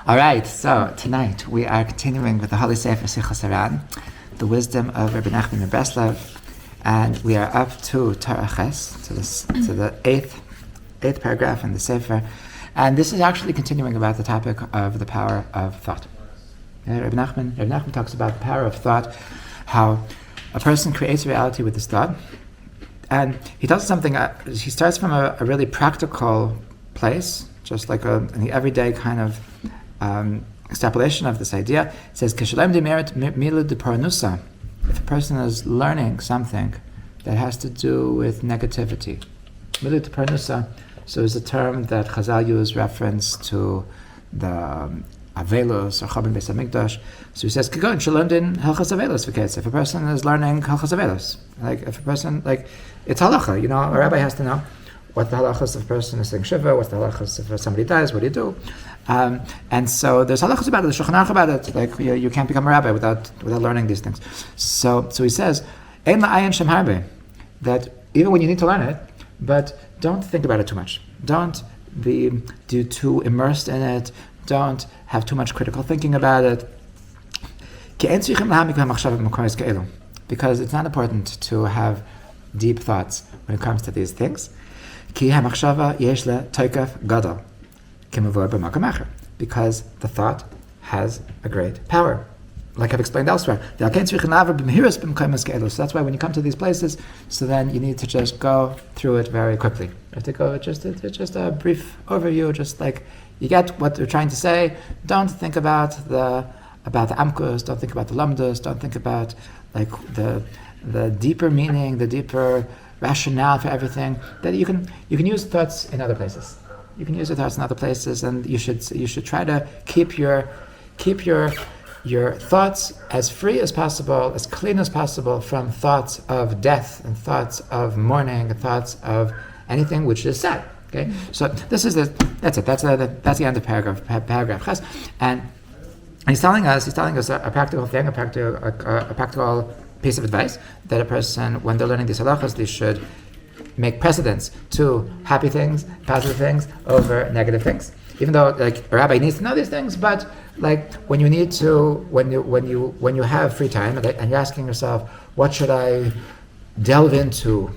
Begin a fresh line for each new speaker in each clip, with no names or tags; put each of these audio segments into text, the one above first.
All right, so tonight we are continuing with the Holy Sefer Sichos Haran, the wisdom of Rabbi Nachman of Breslov, and we are up to Torah Ches, to the eighth paragraph in the Sefer, and this is actually continuing about the topic of the power of thought. Rabbi Nachman talks about the power of thought, how a person creates reality with his thought, and he does something. He starts from a really practical place, just like in the everyday kind of extrapolation of this idea. It says, if a person is learning something that has to do with negativity, so is a term that Chazal use reference to the Avelos or Chabin Beis Hamikdash. So he says, if a person is learning Hilchos Avelos, like if a person, like it's halacha, a rabbi has to know what the halachas of a person is saying Shiva, what's the halachas if somebody dies, what do you do? And so there's halachas about it, there's Shulchan Aruch about it, like you can't become a rabbi without learning these things. So he says, Ein la'ayin shem harbe, that even when you need to learn it, but don't think about it too much. Don't be too immersed in it. Don't have too much critical thinking about it. Because it's not important to have deep thoughts when it comes to these things. Because the thought has a great power. Like I've explained elsewhere. So that's why when you come to these places, so then you need to just go through it very quickly. You have to go, it's just a brief overview, just like you get what they're trying to say. Don't think about the amkus, don't think about the lamdas, don't think about like the deeper meaning, the deeper rationale for everything. That you can use thoughts in other places. You can use your thoughts in other places, and you should try to keep your thoughts as free as possible, as clean as possible from thoughts of death and thoughts of mourning and thoughts of anything which is sad. Okay, so that's it. That's the end of paragraph Ches, and he's telling us a practical thing, a practical piece of advice that a person, when they're learning these halachas, they should make precedence to happy things, positive things over negative things. Even though like a rabbi needs to know these things, but like when you have free time and you're asking yourself, what should I delve into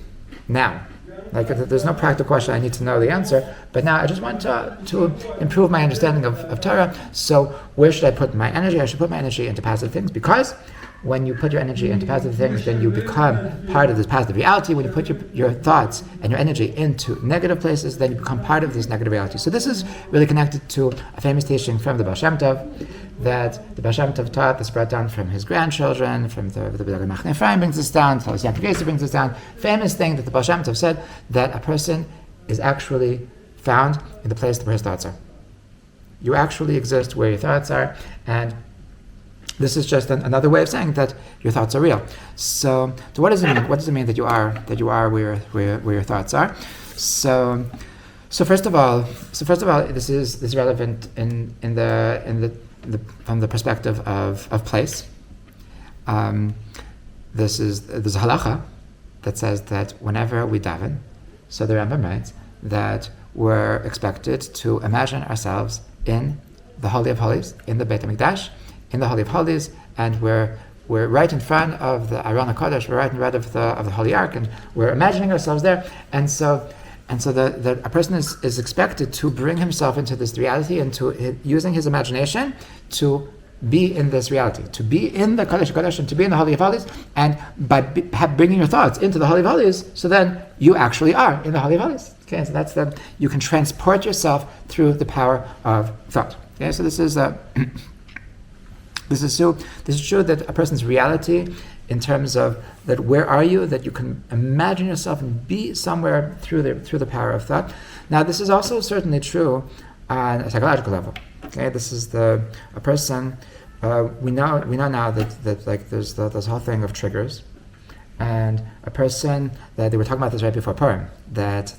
now? Like there's no practical question I need to know the answer, but now I just want to improve my understanding of Torah. So where should I put my energy? I should put my energy into positive things, because when you put your energy into positive things, then you become part of this positive reality. When you put your thoughts and your energy into negative places, then you become part of this negative reality. So this is really connected to a famous teaching from the Baal Shem Tov, that the Baal Shem Tov taught, this brought down from his grandchildren, from the Machne Ephraim brings this down, Talis Yaakov Yosef brings this down. Famous thing that the Baal Shem Tov said, that a person is actually found in the place where his thoughts are. You actually exist where your thoughts are, and this is just another way of saying that your thoughts are real. So what does it mean? What does it mean that you are where your thoughts are? So first of all, this is relevant in the from the perspective of place. There's a halacha that says that whenever we daven, so the Rambam writes that we're expected to imagine ourselves in the Holy of Holies, in the Beit HaMikdash, in the Holy of Holies, and we're right in front of the Aron HaKodesh, we're right in front of the Holy Ark, and we're imagining ourselves there. And so a person is expected to bring himself into this reality and to using his imagination to be in this reality, to be in the Kodesh HaKodesh and to be in the Holy of Holies, and by bringing your thoughts into the Holy of Holies, so then you actually are in the Holy of Holies. Okay, so that's you can transport yourself through the power of thought. Okay, so this is true that a person's reality, in terms of that, where are you? That you can imagine yourself and be somewhere through the power of thought. Now, this is also certainly true on a psychological level. Okay, this is a person. We know now that like there's this whole thing of triggers, and a person that they were talking about this right before Purim. That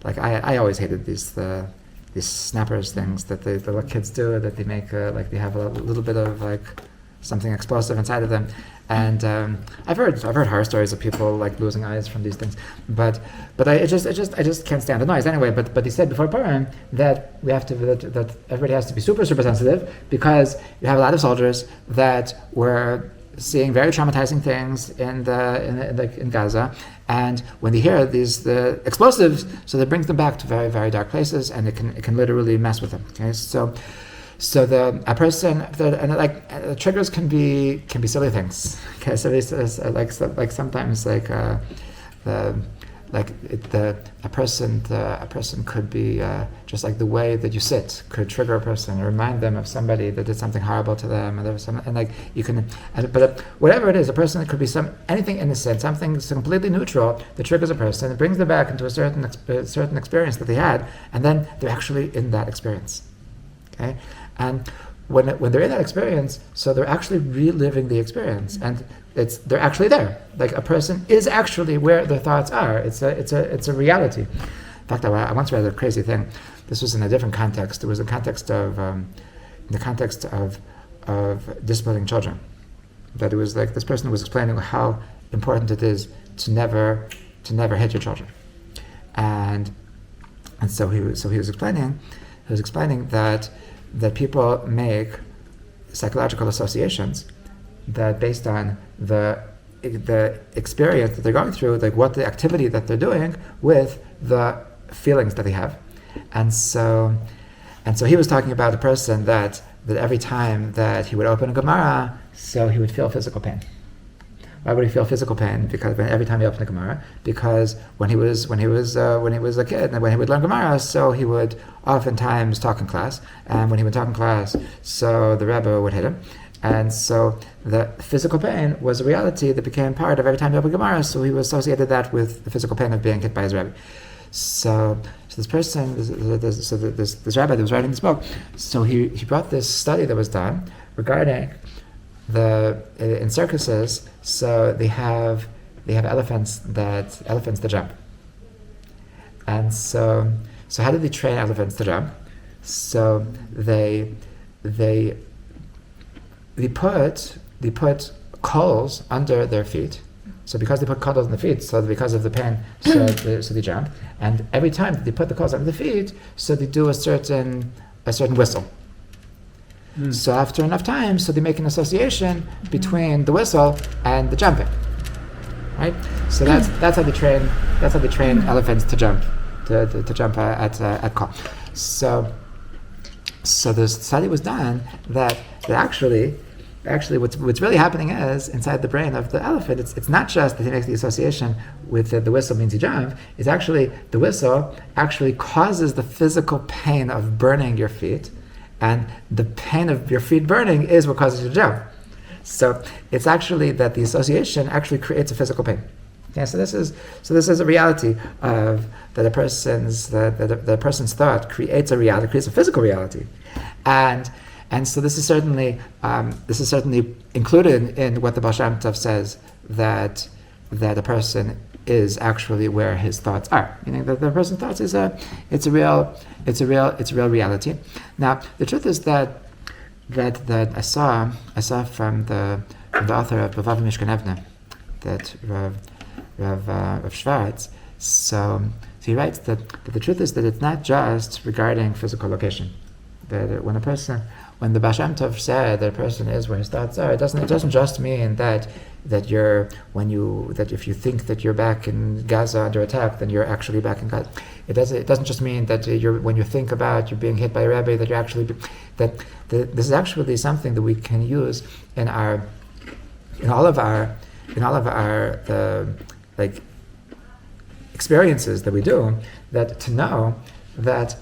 I always hated these snappers things that the little kids do, that they make they have a little bit of like something explosive inside of them. And I've heard horror stories of people like losing eyes from these things, but I just can't stand the noise anyway. But he said before Purim that that everybody has to be super sensitive, because you have a lot of soldiers that were seeing very traumatizing things in Gaza, and when they hear the explosives, so that brings them back to very, very dark places, and it can literally mess with them. Okay, so the triggers can be silly things. Okay, so like sometimes a person could be just like the way that you sit could trigger a person or remind them of somebody that did something horrible to them, and there was but whatever it is, a person, it could be anything innocent, something completely neutral that triggers a person. It brings them back into a certain experience that they had, and then they're actually in that experience. Okay, and when they're in that experience, so they're actually reliving the experience, and they're actually there. Like a person is actually where their thoughts are. It's a reality. In fact, I once read a crazy thing. This was in a different context. It was in the context of disciplining children. That it was like this person was explaining how important it is to never hit your children, and so he was explaining that people make psychological associations that based on the experience that they're going through, like what the activity that they're doing with the feelings that they have. And so he was talking about a person that every time that he would open a Gemara, so he would feel physical pain. Why would he feel physical pain? Because every time he opened a Gemara, because when he was a kid and when he would learn Gemara, so he would oftentimes talk in class, and when he would talk in class, so the Rebbe would hit him, and so the physical pain was a reality that became part of every time he opened Gemara. So he associated that with the physical pain of being hit by his Rebbe. So this person, this rabbi that was writing this book, so he brought this study that was done regarding in circuses. So they have elephants that jump, and so how do they train elephants to jump? So they put coals under their feet. So because they put coals on the feet, so because of the pain, so they jump. And every time that they put the coals under the feet, so they do a certain whistle. So after enough time, so they make an association between the whistle and the jumping, right? So that's how they train elephants to jump, to jump at call. So the study was done that actually what's really happening is inside the brain of the elephant. It's not just that he makes the association with the whistle means he jump. It's actually the whistle actually causes the physical pain of burning your feet. And the pain of your feet burning is what causes you to jump. So it's actually that the association actually creates a physical pain. Okay, so this is a reality of that a person's thought creates a physical reality, and so this is certainly included in what the Baal Shem Tov says that a person is actually where his thoughts are. Meaning that the person's thoughts is a real reality. Now the truth is that I saw from the author of Bavav Mishkan Evne, that Rav Schwartz. So he writes that the truth is that it's not just regarding physical location. That when the Baal Shem Tov said that a person is where his thoughts are, it doesn't just mean that if you think that you're back in Gaza under attack, then you're actually back in Gaza. It doesn't just mean that when you think about you're being hit by a Rebbe, that you're actually this is actually something that we can use in all of our experiences that we do. That to know that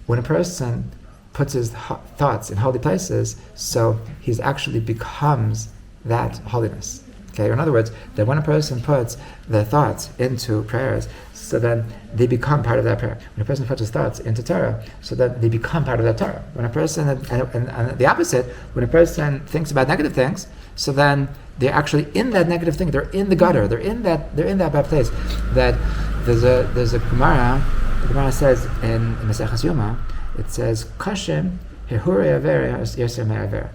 when a person puts his thoughts in holy places, so he actually becomes that holiness. Okay, in other words, that when a person puts their thoughts into prayers, so then they become part of that prayer. When a person puts his thoughts into Torah, so that they become part of that Torah. When a person, and the opposite, when a person thinks about negative things, so then they're actually in that negative thing. They're in the gutter. They're in that bad place. That there's a Gemara. The Gemara says in Maseches Yoma, it says Kashim Hehurei Avera Yosem Avera.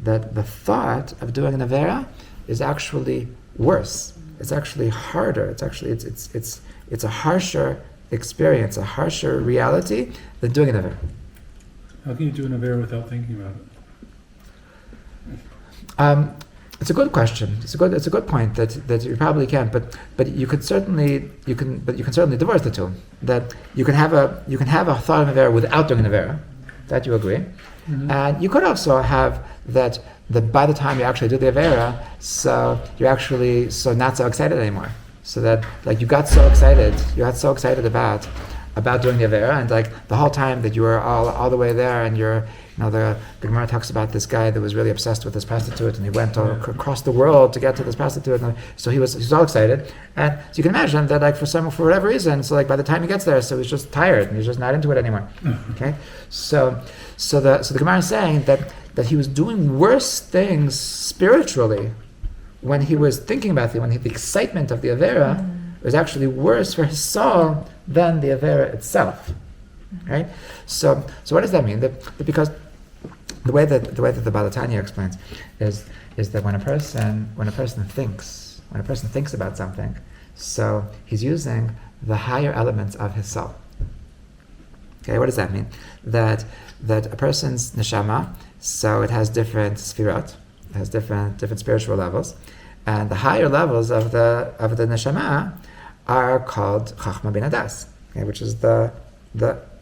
that the thought of doing an avera is actually worse. It's actually harder. It's a harsher experience, a harsher reality than doing an avera.
How can you do an avera without thinking about it?
It's a good question. It's a good point that you probably can't, but you can certainly divorce the two. That you can have a thought of avera without doing an avera. That you agree. Mm-hmm. And you could also have that by the time you actually do the avera, so you're actually not so excited anymore. So that like you got so excited about doing the avera, and like the whole time that you were all the way there, and you're, the Gemara talks about this guy that was really obsessed with this prostitute, and he went across the world to get to this prostitute, and so he was all excited, and so you can imagine that like for whatever reason, so like by the time he gets there, so he's just tired and he's just not into it anymore. Okay, so the Gemara is saying that he was doing worse things spiritually when he was thinking about the excitement of the avera was actually worse for his soul than the avera itself, right? So what does that mean? That because the way that the Balatanya explains is that when a person thinks about something, so he's using the higher elements of his soul. Okay, what does that mean? That a person's neshama, so it has different sfirot, it has different spiritual levels, and the higher levels of the neshama are called chachma bin hadas, okay, which is the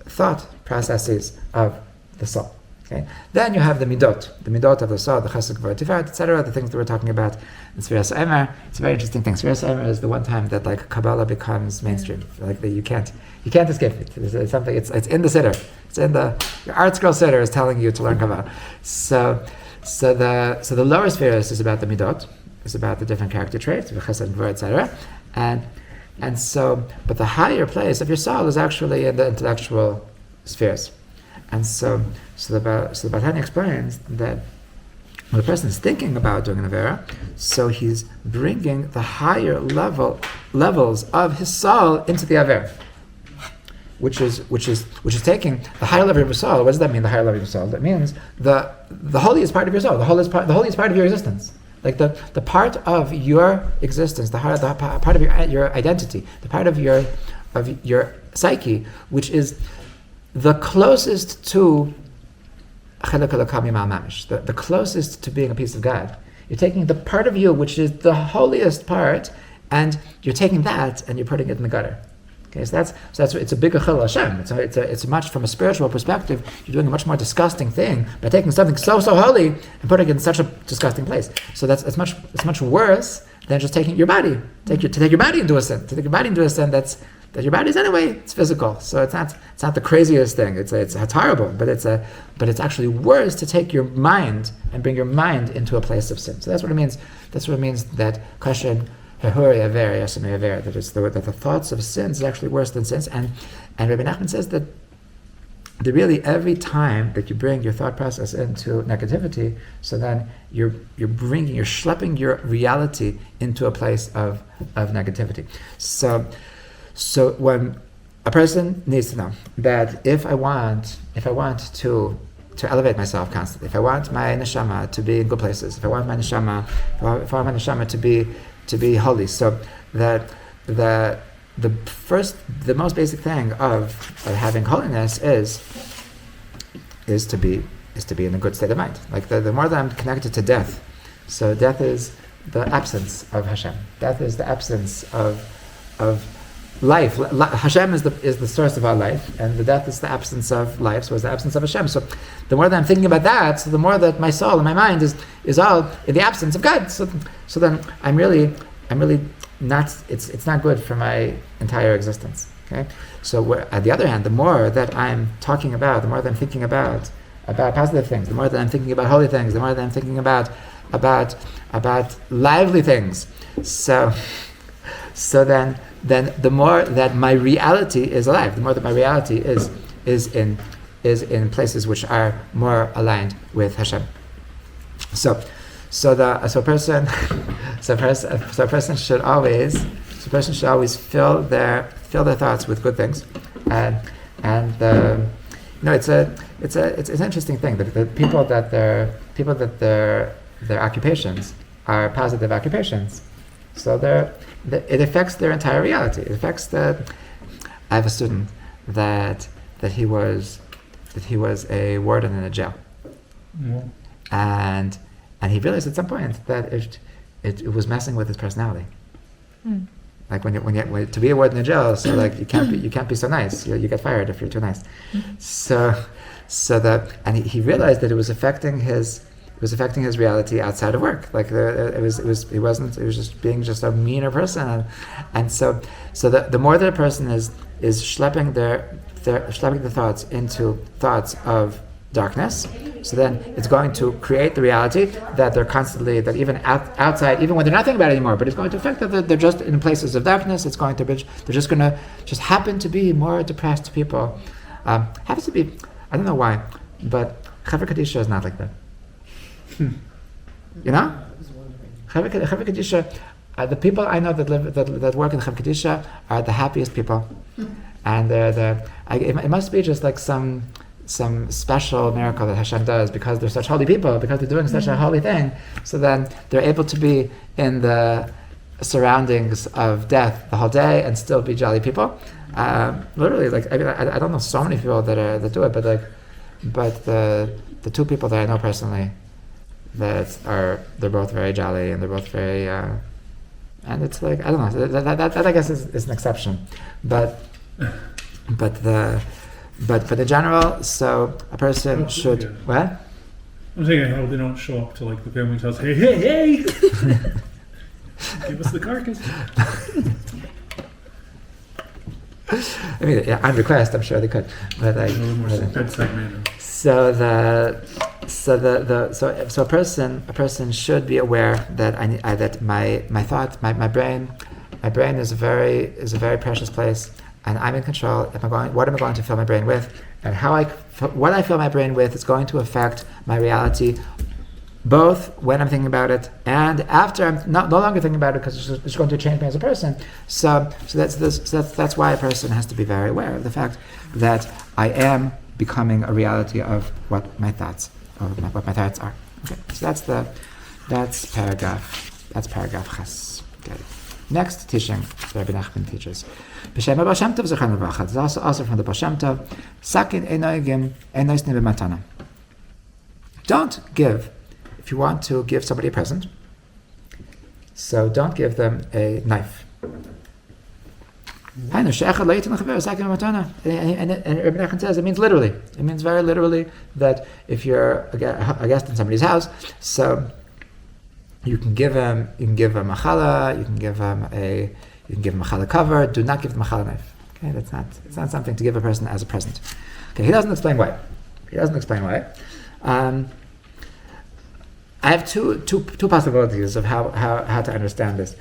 thought processes of the soul. Okay, then you have the midot of the soul, the chesed, gvura, tiferet, etc. The things that we're talking about in Sfiras Eimer. It's a very interesting thing. Sfiras Eimer is the one time that like Kabbalah becomes mainstream. Like you can't escape it. It's something. It's in the siddur. It's in your art scroll siddur is telling you to learn Kabbalah. So the lower Sfiras is about the midot. It's about the different character traits, the chesed, gvura, etc. And so, but the higher place of your soul is actually in the intellectual spheres. And so the Balatanya explains that when a person is thinking about doing an avera, so he's bringing the higher levels of his soul into the avera, which is taking the higher level of your soul. What does that mean? The higher level of your soul. That means the holiest part of your soul, the holiest part of your existence. Like the part of your existence, the part of your identity, the part of your psyche, which is the closest to the closest to being a piece of God. You're taking the part of you which is the holiest part, and you're taking that and you're putting it in the gutter. Okay, so that's it's a bigger chil Hashem. It's much from a spiritual perspective. You're doing a much more disgusting thing by taking something so holy and putting it in such a disgusting place. So it's much worse than just taking your body. Take your body into a sin. To take your body into a sin that your body is anyway. It's physical. So it's not the craziest thing. It's horrible, but it's actually worse to take your mind and bring your mind into a place of sin. So that's what it means. That's what it means that question. That the thoughts of sins is actually worse than sins, and Rabbi Nachman says that really every time that you bring your thought process into negativity, so then you're schlepping your reality into a place of negativity. So when a person needs to know that if I want to elevate myself constantly, if I want my neshama to be in good places, if I want my neshama to be holy, so that the most basic thing of having holiness is to be in a good state of mind. Like the more that I'm connected to death, so death is the absence of Hashem. Death is the absence of life. Hashem is the source of our life, and the death is the absence of life. So it's the absence of Hashem. So the more that I'm thinking about that, so the more that my soul and my mind is all in the absence of God. So then I'm really not. It's not good for my entire existence. Okay. So on the other hand, the more that I'm talking about, the more that I'm thinking about positive things, the more that I'm thinking about holy things, the more that I'm thinking about lively things. So then the more that my reality is alive, the more that my reality is in places which are more aligned with Hashem. So a person should always fill their thoughts with good things, and No, it's an interesting thing that the people that their occupations are positive occupations, so it affects their entire reality. It affects the. I have a student that he was a warden in a jail, and he realized at some point that it was messing with his personality. Like when to be a warden in a jail, so like you can't be so nice. You get fired if you're too nice. And he realized that it was affecting his reality outside of work. Like he was just being just a meaner person, and so the more that a person is schlepping schlepping the thoughts into thoughts of darkness, so then it's going to create the reality that they're constantly, that even outside, even when they're not thinking about it anymore, but it's going to affect that they're just in places of darkness. It's going to be, they're just going to just happen to be more depressed people. Happens to be, I don't know why, but Chaver Kadisha is not like that. You know? Chaver Kadisha, the people I know that work in Chaver Kadisha are the happiest people. And it must be just like some special miracle that Hashem does because they're such holy people, because they're doing such a holy thing. So then they're able to be in the surroundings of death the whole day and still be jolly people. Literally, like I don't know so many people that do it, but the two people that I know personally they're both very jolly and they're both very and it's like I don't know that I guess is an exception, but in general, so a person should what?
I'm saying I hope they don't show up to like the family's house. Hey! Give us the carcass.
I mean, yeah, on request, I'm sure they could, but
bedside manner.
So a person should be aware that that my brain is a very precious place, and I'm in control. What am I going to fill my brain with, and what I fill my brain with is going to affect my reality, both when I'm thinking about it and after I'm no longer thinking about it, because it's going to change me as a person. So that's why a person has to be very aware of the fact that I am becoming a reality of what my thoughts are. Okay, so that's paragraph Ches. Okay. Next teaching, Rabbi Nachman teaches. B'Shem Baal Shem Tov Zechron Levracha. This is also from the Baal Shem Tov. Sakin enoigim enoisne b'matana. Don't give, if you want to give somebody a present, so don't give them a knife. And Rabbi Nachman says it means literally. It means very literally that if you're a guest in somebody's house, so you can give him a challah, you can give him a challah cover. Do not give them a challah knife. Okay, it's not something to give a person as a present. Okay, he doesn't explain why. I have two possibilities of how to understand this.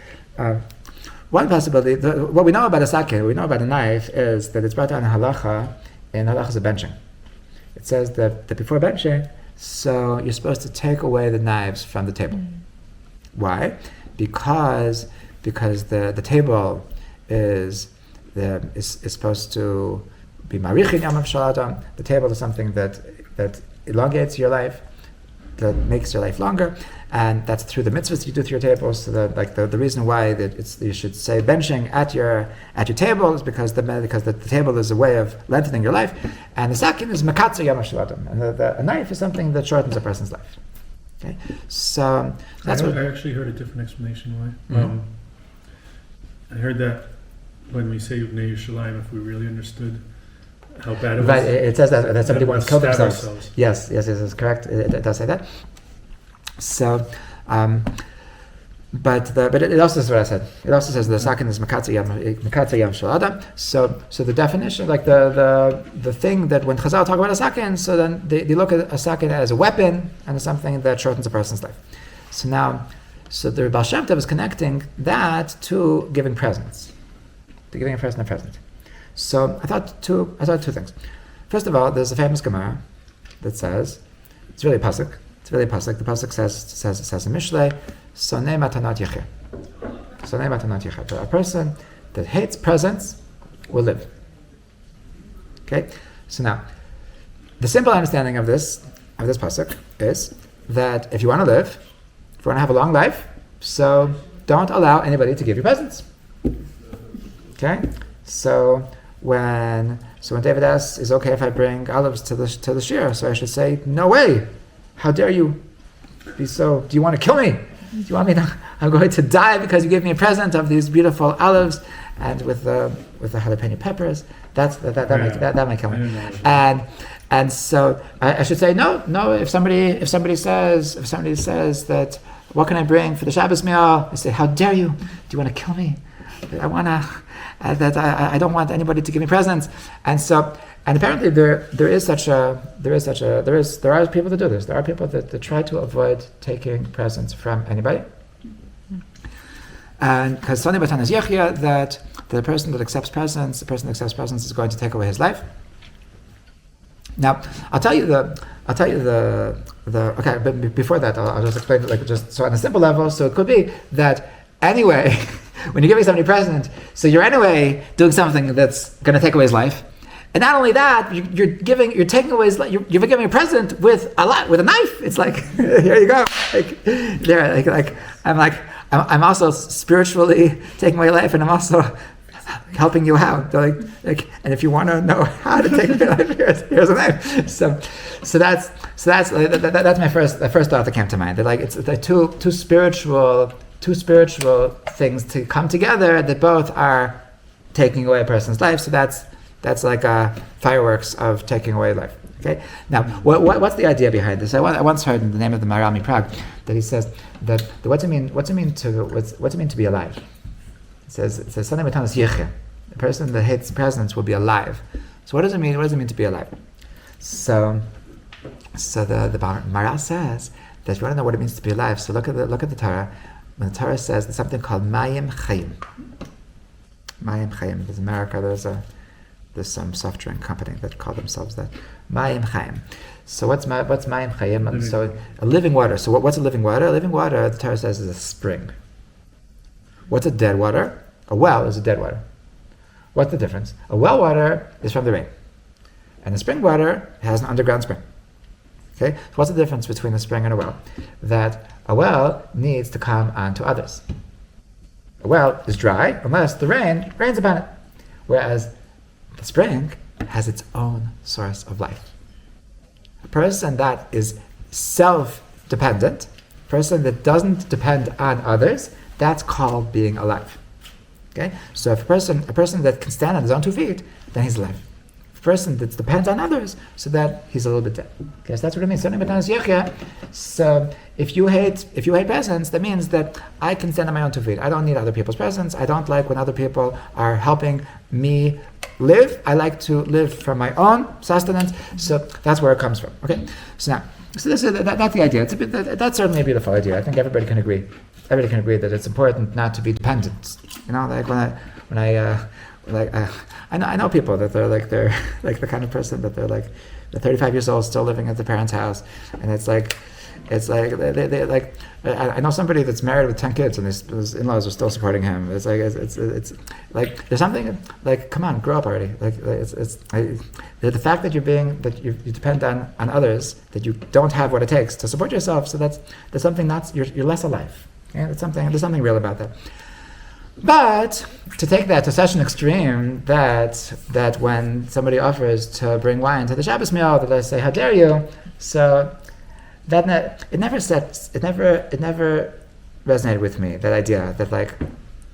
One possibility, what we know about a sakeh, what we know about a knife, is that it's brought down in halacha. In halacha is a benching. It says that before benching, so you're supposed to take away the knives from the table. Why? Because the table is supposed to be marichin yamav shalatam. The table is something that elongates your life, that makes your life longer, and that's through the mitzvahs you do through your table. So the reason why you should say benching at your table is because the table is a way of lengthening your life, and the sakin is makatzer yamav shalatam, and a knife is something that shortens a person's life. Okay, so that's
I actually heard a different explanation why.
Mm-hmm.
I heard that when we say Bnei Yerushalayim, if we really understood how bad it was.
Right, it says that somebody once killed themselves.
Ourselves.
Yes, it's correct. It does say that. So, but it also says what I said. It also says the sakin is makatzer yam shel adam. So the definition, like the thing that when Chazal talk about a sakin, so then they look at a sakin as a weapon and something that shortens a person's life. So the Baal Shem Tov is connecting that to giving presents, to giving a person a present. So I thought two things. First of all, there's a famous Gemara that says, it's really a pasuk. The pasuk says in Mishlei, Sonei matanot yecheh. A person that hates presents will live. Okay, so now the simple understanding of this pasuk is that if you want to live, if you want to have a long life, so don't allow anybody to give you presents. Okay, so when David asks, "Is it okay if I bring olives to the shir?" So I should say, "No way! How dare you be so? Do you want to kill me? Do you want me to? I'm going to die because you gave me a present of these beautiful olives and with the jalapeno peppers. That might kill me." And so I should say no. If somebody says that, what can I bring for the Shabbos meal? I say, "How dare you? Do you want to kill me? I don't want anybody to give me presents." And apparently there are people that do this. There are people that try to avoid taking presents from anybody. And because Sonny Batan is Yechia, that the person that accepts presents is going to take away his life. Now, I'll tell you the okay, but before that, I'll just explain it so on a simple level. So it could be that anyway, when you're giving somebody a present, so you're anyway doing something that's going to take away his life, and not only that, you're taking away his life. You're giving a present with a knife. It's like here you go, I'm also spiritually taking away life, and I'm also helping you out. And if you want to know how to take your life, here's a knife. So that's my first thought that came to mind. That it's the two spiritual things to come together that both are taking away a person's life. So that's like fireworks of taking away life. Okay. Now, what's the idea behind this? I once heard in the name of the Maharal Prague that he says that what's it mean to be alive? It says something about Yichya. The person that hates presents will be alive. So what does it mean? What does it mean to be alive? So the Maharal says that if you want to know what it means to be alive, so look at the Torah. When the Torah says there's something called Mayim Chayim. Mayim Chayim. There's America. There's some soft drink company that call themselves that. Mayim Chayim. So what's Mayim Chayim? So a living water. So what's a living water? A living water, the Torah says, is a spring. What's a dead water? A well is a dead water. What's the difference? A well water is from the rain, and a spring water has an underground spring. Okay, so what's the difference between a spring and a well? That a well needs to come onto others. A well is dry unless the rain rains upon it, whereas the spring has its own source of life. A person that is self-dependent, a person that doesn't depend on others, that's called being alive. Okay? So if a person that can stand on his own 2 feet, then he's alive. A person that depends on others, so that he's a little bit dead. Okay, so that's what it means. So if you hate presents, that means that I can stand on my own 2 feet. I don't need other people's presents. I don't like when other people are helping me live. I like to live from my own sustenance. So that's where it comes from. Okay? So that's the idea. That's certainly a beautiful idea. I think everybody can agree. Everybody can agree that it's important not to be dependent. I know people that they're like the kind of person that they're 35 years old, still living at their parents' house, and it's like I know somebody that's married with 10 kids, and his in-laws are still supporting him. It's like there's something like, come on, grow up already. The fact that you depend on others, that you don't have what it takes to support yourself. So that's something you're less alive. Okay? There's something real about that. But to take that to such an extreme that when somebody offers to bring wine to the Shabbos meal, that they say, "How dare you?" So it never resonated with me, that idea that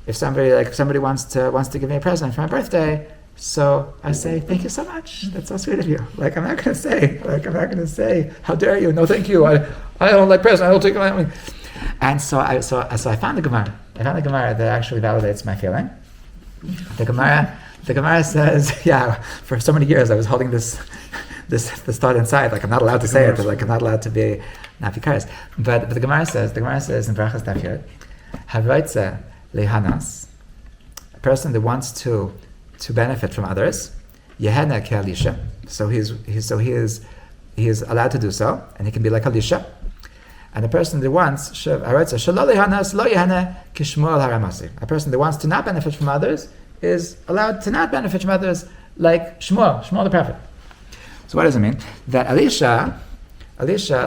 if somebody wants to give me a present for my birthday, so I say, "Thank you so much. That's so sweet of you." I'm not gonna say, "How dare you?" No, thank you. I don't like presents. I don't take money. And so I found the Gemara. I found the Gemara that actually validates my feeling. The Gemara says, for so many years I was holding this thought inside, I'm not allowed to say it, I'm not allowed to be nafikaris. But the Gemara says in Brachas Daf Haroitze lehanas, a person that wants to benefit from others, yehena ke'alisha. So he is allowed to do so, and he can be like Alisha. And a person that wants, a person that wants to not benefit from others is allowed to not benefit from others, like Shmuel the prophet. So what does it mean? That Elisha,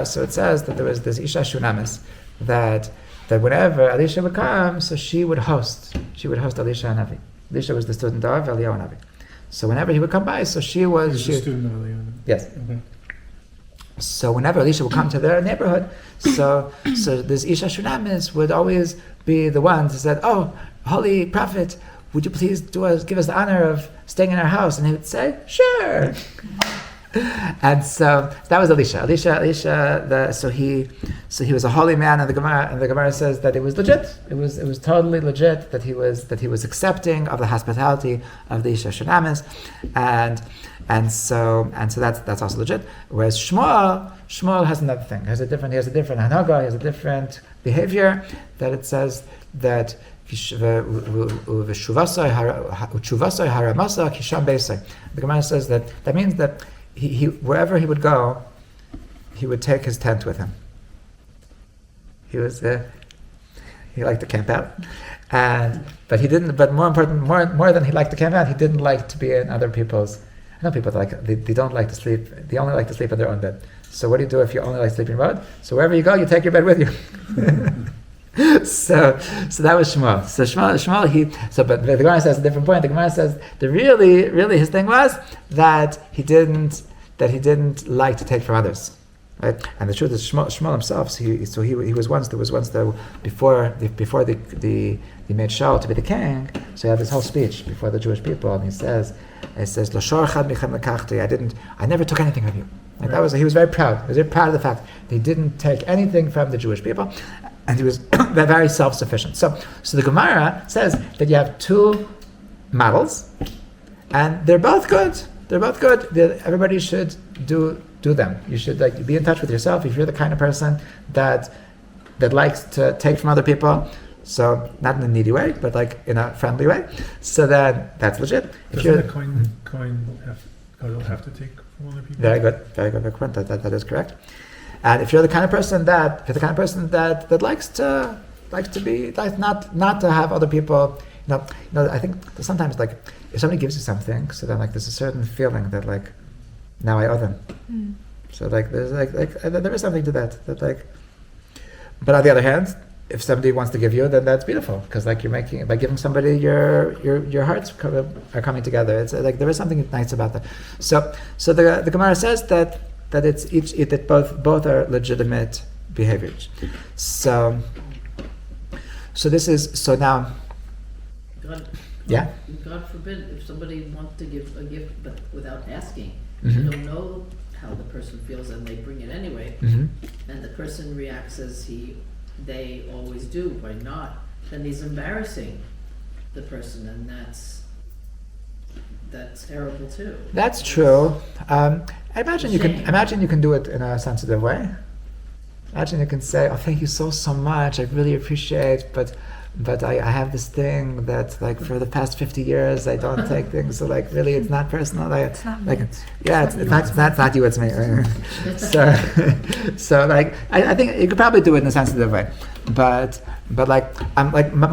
so it says that there was this Isha Shunamis, that whenever Elisha would come, so she would host Elisha and Navi. Elisha was the student of Eliyahu Navi. So whenever he would come by, so she was...
She was a student of Eliyahu.
Yes.
Okay.
So whenever Elisha would come to their neighborhood, so this Isha Shunamis would always be the ones who said, "Oh, holy prophet, would you please give us the honor of staying in our house?" And he would say, "Sure." And so that was Elisha. So he was a holy man, and the Gemara says that it was legit. It was totally legit that he was accepting of the hospitality of the Isha Shunamis, and so that's also legit. Whereas Shmuel has another thing. He has a different hanaga. He has a different behavior. That it says that the Gemara says that means that he wherever he would go, he would take his tent with him. He liked to camp out, but he didn't. But more important, more than he liked to camp out, he didn't like to be in other people's. I know people that they don't like to sleep. They only like to sleep in their own bed. So what do you do if you only like sleeping in your bed? So wherever you go, you take your bed with you. So that was Shmuel. So Shmuel, but the Gemara says a different point. The Gemara says that really his thing was that he didn't like to take from others, right? And the truth is Shmuel himself. He was once before they made Shaul to be the king. So he had this whole speech before the Jewish people, and he says, "Lo shor echad michem lekachti." I never took anything from you. Like that was, he was very proud. He was very proud of the fact that he didn't take anything from the Jewish people, and he was very self-sufficient. So the Gemara says that you have two models, and they're both good. Everybody should do them. You should be in touch with yourself. If you're the kind of person that likes to take from other people, so not in a needy way, but in a friendly way, so that's legit.
Doesn't the coin have to take from other people?
Very good point. That is correct. And if you're the kind of person that likes to be not to have other people, I think that sometimes if somebody gives you something, so then there's a certain feeling that now I owe them. Mm. So there's there is something to that. But on the other hand, if somebody wants to give you, then that's beautiful, because you're making, by giving somebody, your hearts are coming together. It's there is something nice about that. So the Gemara says that that both are legitimate behaviors. So this is now.
God forbid if somebody wants to give a gift but without asking,
Mm-hmm.
you don't know how the person feels and they bring it anyway,
Mm-hmm.
and the person reacts as they always do by not, then he's embarrassing the person, and that's terrible too.
That's true. I imagine you can do it in a sensitive way. Imagine you can say, "Oh, thank you so much. I really appreciate, but I have this thing that for the past 50 years I don't take things. So really, it's not personal.
It's not me.
It's not you. It's me." So I think you could probably do it in a sensitive way, but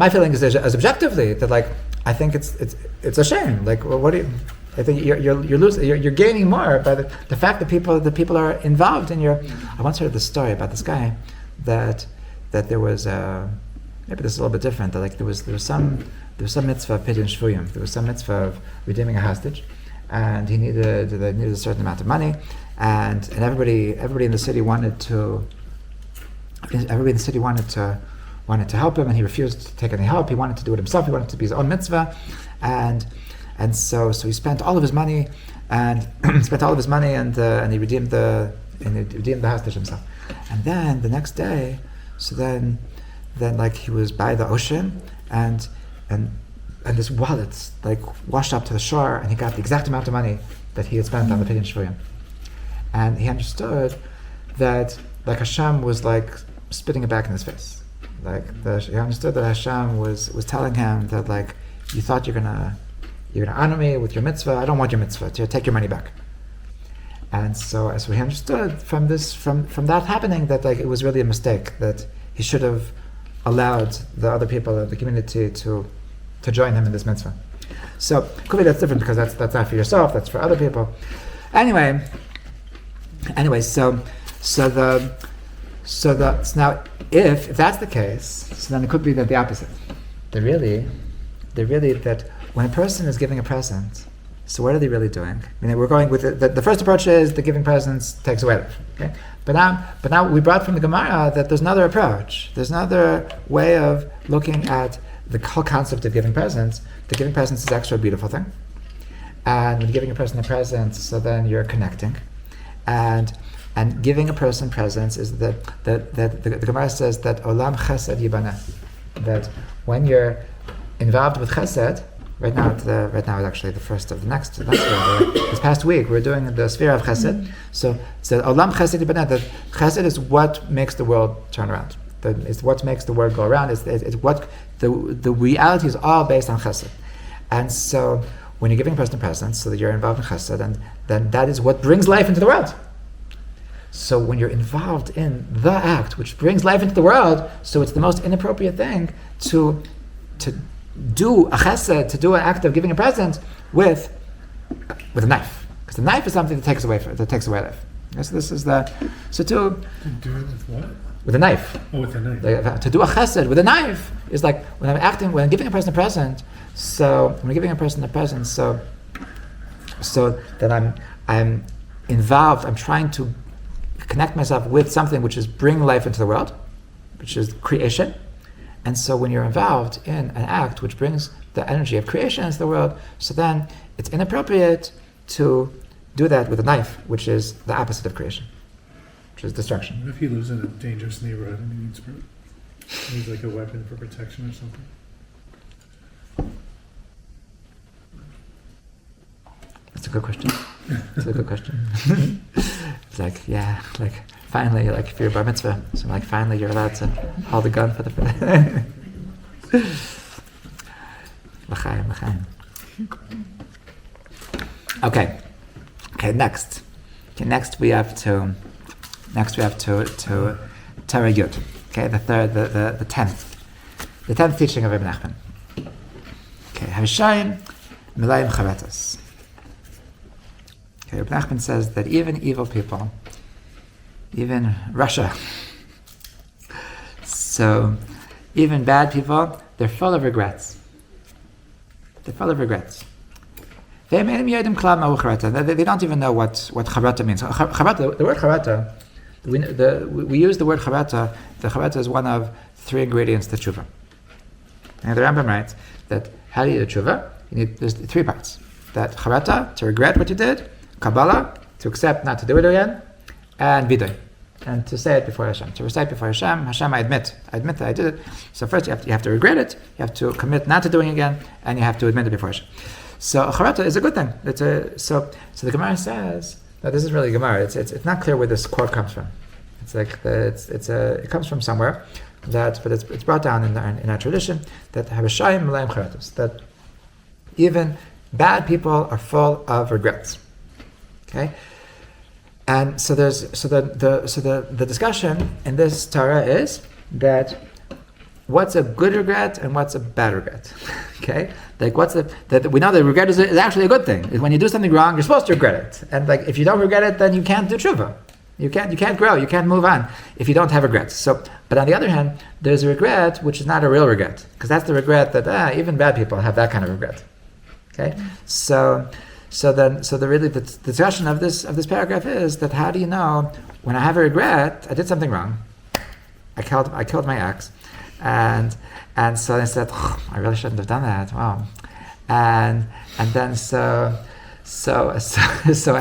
my feeling is as objectively that I think it's a shame. What do you? I think you're losing. You're gaining more by the fact that people are involved in your. I once heard this story about this guy that there was maybe this is a little bit different. That there was some mitzvah of pidyon shvuyim. There was some mitzvah of redeeming a hostage, and they needed a certain amount of money, and everybody in the city wanted to. Everybody in the city wanted to help him, and he refused to take any help. He wanted to do it himself. He wanted it to be his own mitzvah, and so he spent all of his money, and he redeemed the hostage himself. And then the next day, so then he was by the ocean, and this wallet washed up to the shore, and he got the exact amount of money that he had spent on the pidyon shvuyim, and he understood that Hashem was spitting it back in his face. He understood that Hashem was telling him that you thought you're gonna honor me with your mitzvah. I don't want your mitzvah. Take your money back. And so he understood from that happening that it was really a mistake, that he should have allowed the other people of the community to join him in this mitzvah. So could be that's different, because that's not for yourself. That's for other people. Anyway, Anyway, so now if that's the case, so then it could be that the opposite. They're really that when a person is giving a present, so what are they really doing? I mean, we're going with the first approach is the giving presents takes away life. Okay, but now we brought from the Gemara that there's another approach. There's another way of looking at the whole concept of giving presents. The giving presents is actually a beautiful thing, and when you're giving a person a present, so then you're connecting, and giving a person presents is the Gemara says that olam chesed yibaneh, that when you're involved with chesed. Right now it's actually the first of the next year. This past week we're doing the sphere of chesed. So olam chesed yibaneh, that chesed is what makes the world turn around. It's what makes the world go around. It's what the reality is all based on chesed. And so when you're giving a person presents, so that you're involved in chesed, and then that is what brings life into the world. So when you're involved in the act which brings life into the world, so it's the most inappropriate thing to do a chesed, to do an act of giving a present with a knife, because the knife is something that takes away life. Okay, so this is to
do it with what?
With a knife.
Oh, with a knife.
To do a chesed with a knife is like when I'm giving a person a present. So when I'm giving a person a present, so that I'm involved. I'm trying to connect myself with something which is bring life into the world, which is creation. And so when you're involved in an act which brings the energy of creation into the world, so then it's inappropriate to do that with a knife, which is the opposite of creation, which is destruction.
What if he lives in a dangerous neighborhood and he needs like a weapon for protection or something?
That's a good question. It's like, finally, like for your bar mitzvah, so like finally you're allowed to hold a gun for the L'chaim. Okay, next we have to Torah Yud. Okay, the 10th teaching of Ibn Nachman. Okay, Hashayim Milayim Charatas. Okay, Ibn Nachman says that even evil people, even Russia, so even bad people, they're full of regrets. They don't even know what charata means. Charata, the word charata, we use the word charata. The charata is one of 3 ingredients to tshuva. And the Rambam writes that how do you do tshuva? There's 3 parts. That charata, to regret what you did, Kabbalah, to accept not to do it again, and vidoy, and to say it before Hashem, to recite before Hashem, I admit that I did it. So first you have to regret it, you have to commit not to doing it again, and you have to admit it before Hashem. So charata is a good thing. So the Gemara says, now this is really Gemara, it's not clear where this quote comes from. It's like, it comes from somewhere, but it's brought down in our tradition, that Habashayim Malayim Charatos, that even bad people are full of regrets. Okay, and so the discussion in this Torah is that what's a good regret and what's a bad regret. Okay, like that we know that regret is actually a good thing. When you do something wrong, you're supposed to regret it, and like if you don't regret it, then you can't do tshuva. You can't grow. You can't move on if you don't have regrets. So, but on the other hand, there's a regret which is not a real regret, because that's the regret that even bad people have that kind of regret. Okay, so the discussion of this paragraph is that how do you know when I have a regret, I did something wrong, I killed my ex, and so I said, I really shouldn't have done that. Wow, and then so I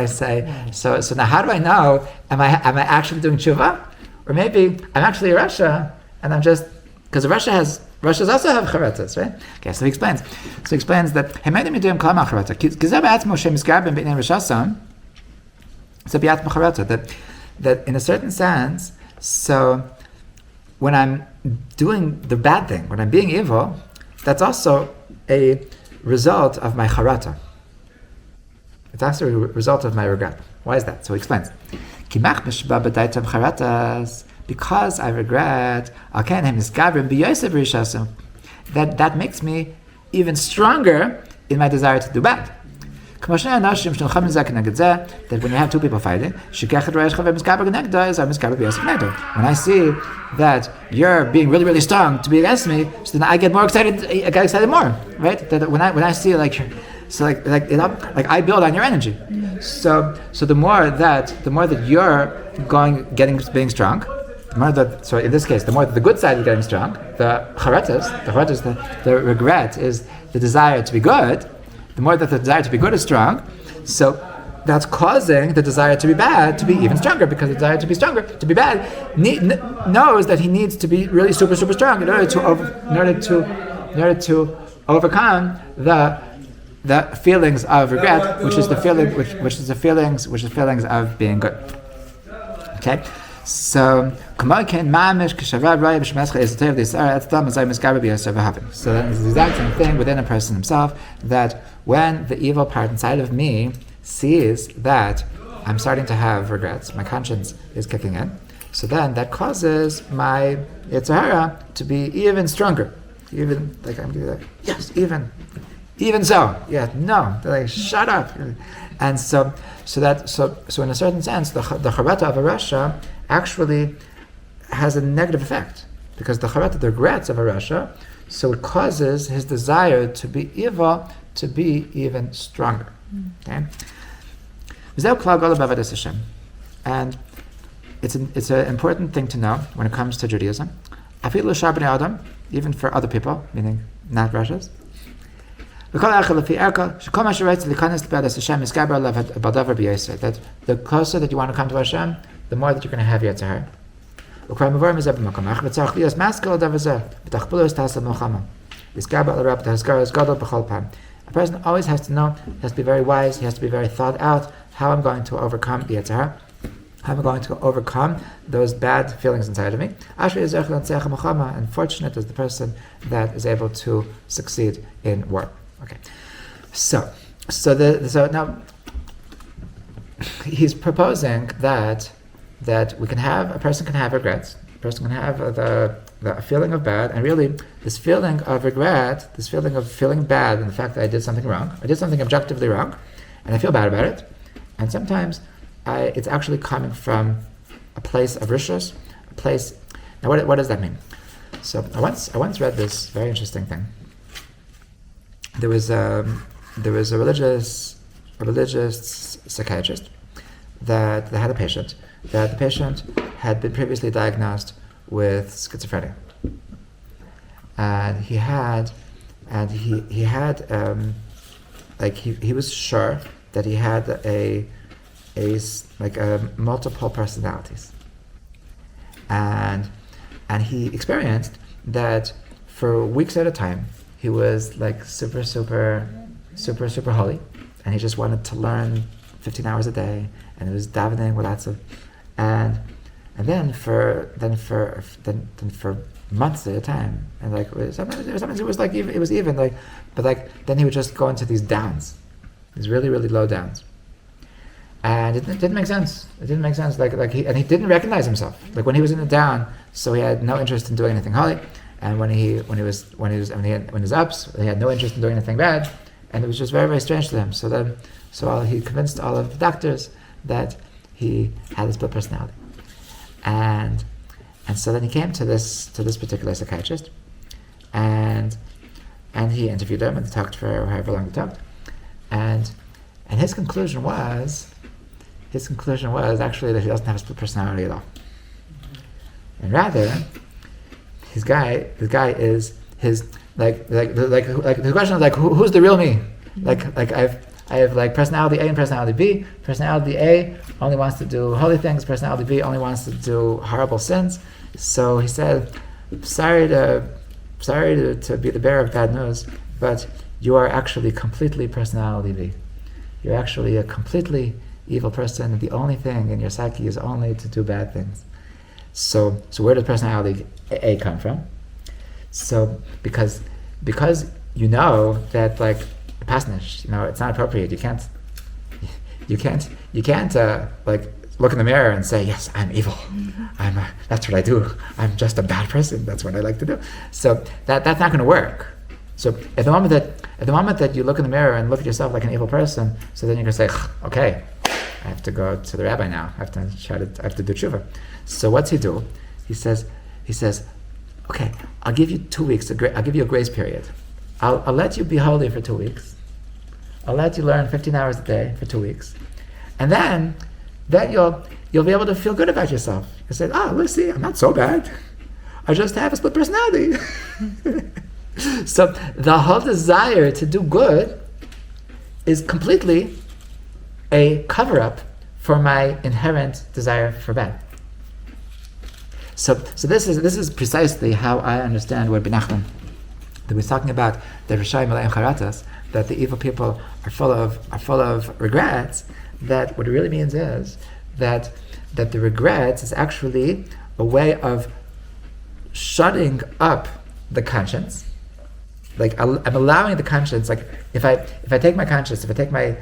say, so now how do I know? Am I actually doing tshuva, or maybe I'm actually a Russia, and I'm just because Russia's also have charatas, right? Okay, so he explains. That that in a certain sense, so when I'm doing the bad thing, when I'm being evil, that's also a result of my charata. It's also a result of my regret. Why is that? So he explains. Because I regret, that makes me even stronger in my desire to do bad. That when you have two people fighting, when I see that you're being really, really strong to be against me, so then I get more excited. I get excited more, right? That when I see like I build on your energy. So the more that you're being strong, so in this case, the more that the good side is getting strong, the regret is the desire to be good. The more that the desire to be good is strong, so that's causing the desire to be bad to be even stronger, because the desire to be stronger, to be bad, knows that he needs to be really super, super strong in order to overcome the feelings of regret, which is the feelings of being good. Okay. So then it's the exact same thing within a person himself, that when the evil part inside of me sees that I'm starting to have regrets, my conscience is kicking in, so then that causes my Yitzhara to be even stronger. Even like I'm like, yes, even so, yeah, no, they're like, shut up. And so in a certain sense, the charata of a rasha actually has a negative effect, because the charata, the regrets of a rasha, so it causes his desire to be evil to be even stronger. Okay, and it's an important thing to know when it comes to Judaism, even for other people, meaning not rashas. That the closer that you want to come to Hashem, the more that you're going to have Yetzirah. A person always has to know, he has to be very wise, he has to be very thought out, how I'm going to overcome Yetzirah, how I'm going to overcome those bad feelings inside of me. And fortunate is the person that is able to succeed in war. Okay, so now he's proposing that a person can have regrets, a person can have the feeling of bad, and really this feeling of regret, this feeling of feeling bad, and the fact that I did something wrong, I did something objectively wrong, and I feel bad about it, and sometimes it's actually coming from a place of rishus, a place. Now, what does that mean? So I once read this very interesting thing. There was a religious psychiatrist that had a patient. That the patient had been previously diagnosed with schizophrenia, and he was sure that he had a multiple personalities, and he experienced that for weeks at a time he was like super holy, and he just wanted to learn 15 hours a day, and he was davening with lots of, and then for months at a time, and sometimes it was like it was even like, but like then he would just go into these downs, these really, really low downs, and it didn't make sense. It didn't make sense. He didn't recognize himself. Like when he was in the down, so he had no interest in doing anything holy, and when he was ups, he had no interest in doing anything bad, and it was just very, very strange to him. So he convinced all of the doctors that he had a split personality, and so then he came to this particular psychiatrist, and he interviewed him and talked for however long he talked, and his conclusion was actually that he doesn't have a split personality at all, and rather the question is like who's the real me? I have like personality A and personality B. Personality A only wants to do holy things. Personality B only wants to do horrible sins. So he said, sorry to be the bearer of bad news, but you are actually completely personality B. You're actually a completely evil person, and the only thing in your psyche is only to do bad things. So where does personality A come from? So because you know that like pasnish, it's not appropriate. You can't like look in the mirror and say, yes, I'm evil. That's what I do. I'm just a bad person. That's what I like to do. So that's not going to work. So at the moment that you look in the mirror and look at yourself like an evil person, so then you're gonna say, okay, I have to go to the rabbi now. I have to do tshuva. So what's he do? He says, okay, I'll give you 2 weeks. I'll give you a grace period. I'll let you be holy for 2 weeks. I'll let you learn 15 hours a day for 2 weeks, and then you'll be able to feel good about yourself. You say, look, see, I'm not so bad. I just have a split personality. So the whole desire to do good is completely a cover-up for my inherent desire for bad. So this is precisely how I understand what Ben Nachman, that we're talking about the Rishayim Aleim Charatas, that the evil people are full of regrets. That what it really means is that the regrets is actually a way of shutting up the conscience. Like I'm allowing the conscience. Like if I take my conscience, if I take my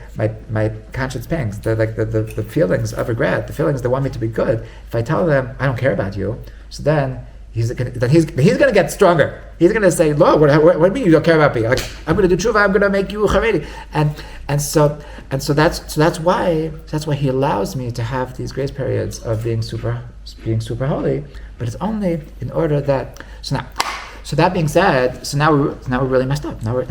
conscience pangs, the feelings of regret, the feelings that want me to be good. If I tell them I don't care about you, so then he's gonna get stronger. He's gonna say, "Lo, what do you mean you don't care about me? Like I'm gonna do tshuva, I'm gonna make you charedi." And so that's why he allows me to have these grace periods of being super holy. But it's only in order that So that being said, now we're really messed up. Now we're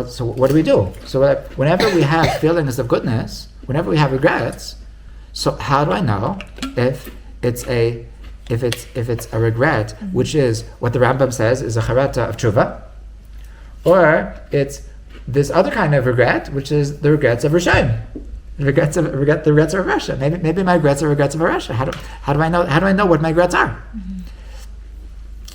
so what do we do? So whenever we have feelings of goodness, whenever we have regrets, so how do I know if it's a regret, which is what the Rambam says is a charata of tshuva, or it's this other kind of regret, which is the regrets of Rishayim, the regrets of Rasha. Maybe my regrets are regrets of Rasha. How do I know what my regrets are? Mm-hmm.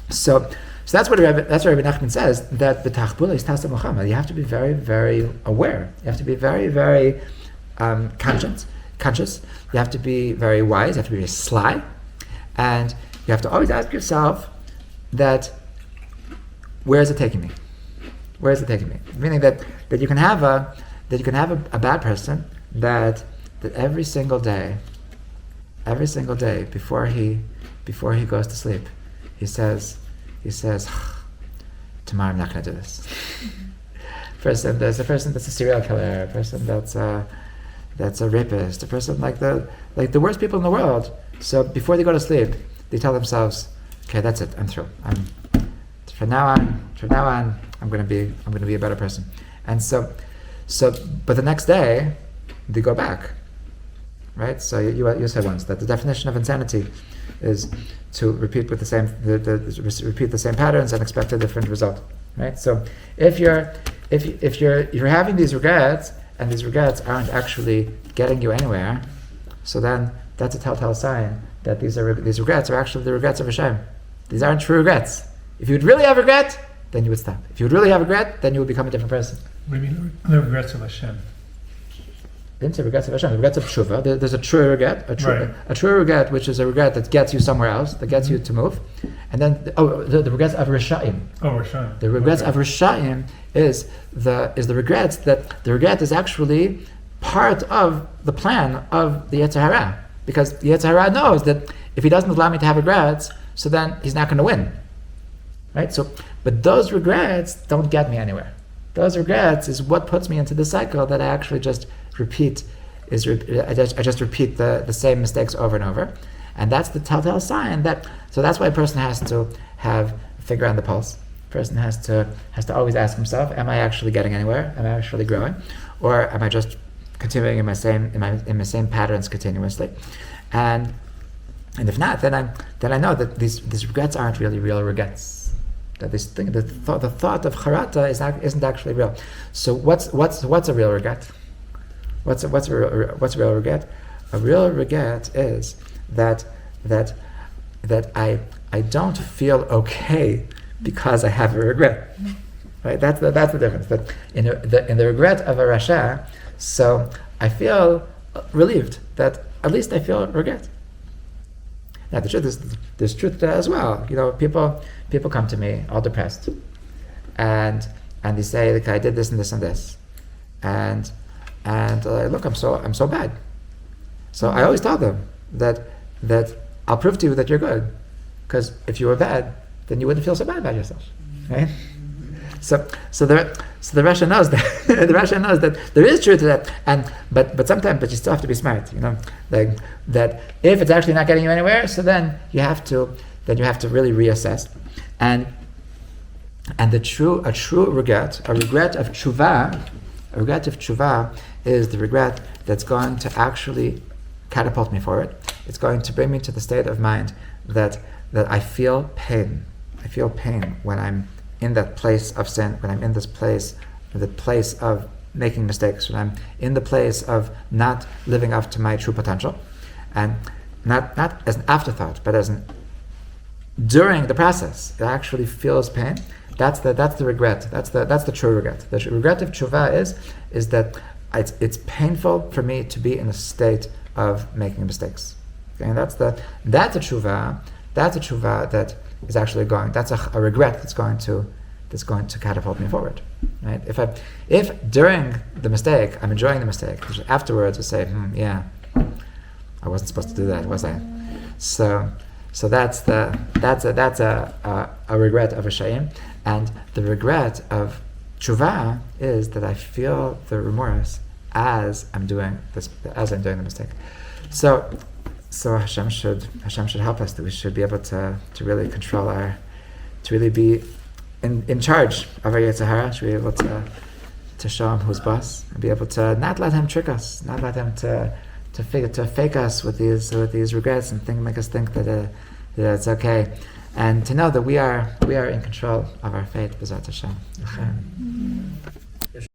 So that's what Rabbi Nachman says, that the tachbula is tasa Muhammad. You have to be very, very aware. You have to be very, very conscious. You have to be very wise. You have to be very sly, and you have to always ask yourself that where is it taking me? Where is it taking me? Meaning that you can have a bad person that every single day before he goes to sleep, he says, tomorrow I'm not going to do this. There's a person that's a serial killer, a person that's a rapist, a person like the worst people in the world. So before they go to sleep, they tell themselves, okay, that's it, I'm through. From now on, I'm going to be a better person. And but the next day, they go back. Right? So you said once that the definition of insanity is to repeat with repeat the same patterns and expect a different result. Right? So if you're having these regrets and these regrets aren't actually getting you anywhere, so then that's a telltale sign that these regrets are actually the regrets of Hashem. These aren't true regrets. If you would really have regret, then you would stop. If you would really have regret, then you would become a different person.
What do you mean the regrets of Hashem?
I didn't say regrets of Hashem. Regrets of tshuva. There's a true regret, a true regret, which is a regret that gets you somewhere else, that gets you to move, and then the regrets of Rishayim.
Oh, Rishayim.
The regrets of Rishayim is the regrets that the regret is actually part of the plan of the Yetzer Hara, because the Yetzer Hara knows that if he doesn't allow me to have regrets, so then he's not going to win. Right? So, but those regrets don't get me anywhere. Those regrets is what puts me into the cycle that I actually just repeat. I just repeat the same mistakes over and over, and that's the telltale sign that. So that's why a person has to have a finger on the pulse. A person has to always ask himself: am I actually getting anywhere? Am I actually growing, or am I just continuing in my same patterns continuously? And if not, then I know that these regrets aren't really real regrets. That this thing, the thought of charata isn't actually real. So what's a real regret? What's a real regret? A real regret is that I don't feel okay because I have a regret. Right? That's the difference. That in the regret of a rasha, so I feel relieved that at least I feel regret. Now the truth is, there's truth to that as well. You know, people come to me all depressed, and they say, like, I did this and this and this, and look, I'm so bad. So I always tell them that I'll prove to you that you're good, because if you were bad, then you wouldn't feel so bad about yourself, right? So the Russia knows that the Russia knows that there is truth to that, but sometimes you still have to be smart, like that if it's actually not getting you anywhere, so then you have to really reassess, and a true regret, a regret of tshuva is the regret that's going to actually catapult me forward. It's going to bring me to the state of mind that I feel pain. I feel pain when I'm in that place of sin, when I'm in the place of making mistakes, when I'm in the place of not living up to my true potential, and not as an afterthought, but during the process, it actually feels pain. That's the regret. That's the true regret. The regret of tshuva is that it's painful for me to be in a state of making mistakes. Okay? And that's a tshuva. That's a tshuva that is actually that's a regret that's going to catapult me forward. Right? If during the mistake I'm enjoying the mistake, afterwards I say, yeah, I wasn't supposed to do that, was I? So that's a regret of a shayim, and the regret of tshuva is that I feel the remorse as I'm doing the mistake. So Hashem should help us, that we should be able to really control to really be in charge of our Yetzer Hara, should be able to show him who's boss, and be able to not let him trick us, not let him to fake us with these regrets and make us think that it's okay, and to know that we are in control of our fate. B'ezrat Hashem.